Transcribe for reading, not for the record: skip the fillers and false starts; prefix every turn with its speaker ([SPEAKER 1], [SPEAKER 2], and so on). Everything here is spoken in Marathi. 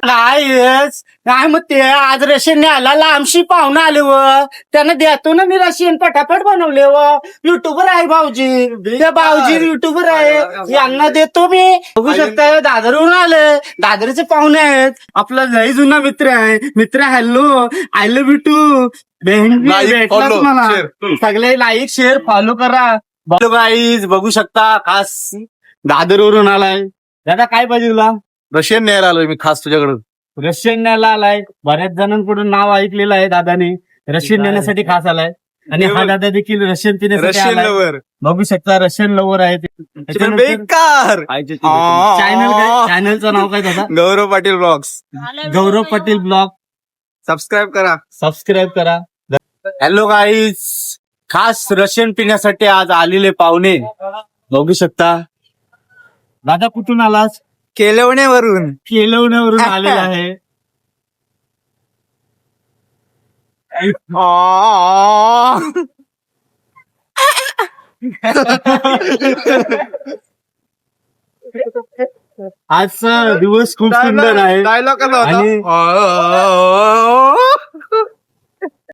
[SPEAKER 1] नाही मग ते आज रशियन आला लांबशी पाहुणा आले व त्यांना देतो ना मी रशियन पटापट बनवले व युट्यूबर आहे भाऊजी त्या भाऊजी युट्यूबर आहे यांना देतो मी बघू शकता दादरहून आले दादरचे पाहुणे आहेत आपला लय जुना मित्र आहे मित्र hello I love you too भेटला तुम्हाला सगळे लाईक शेअर फॉलो करा गाईज बघू शकता खास दादरवरून आलाय दादा काय पाहिजे तुला
[SPEAKER 2] रशियन न्यायला आलोय मी खास तुझ्याकडे
[SPEAKER 1] रशियन न्यायला आलाय बऱ्याच जणांकडून नाव ऐकलेलं आहे दादाने रशियन नेण्यासाठी खास आलाय आणि हा दादा देखील रशियन पिण्यासाठी
[SPEAKER 2] रशियन
[SPEAKER 1] आलाय.
[SPEAKER 2] लवर
[SPEAKER 1] बघू शकता रशियन लवर आहे त्याच्यानंतर
[SPEAKER 2] बेकार
[SPEAKER 1] चॅनलचं नाव काय दादा
[SPEAKER 2] गौरव पाटील ब्लॉग्स
[SPEAKER 1] गौरव पाटील ब्लॉग
[SPEAKER 2] सबस्क्राईब करा
[SPEAKER 1] हॅलो गाईज खास रशियन पिण्यासाठी आज आलेले पाहुणे बघू शकता दादा कुठून आलास
[SPEAKER 2] केलवण्यावरून
[SPEAKER 1] केलवण्यावरून आलेला आहे आजचा दिवस खूप सुंदर आहे
[SPEAKER 2] डायलॉग
[SPEAKER 1] आणि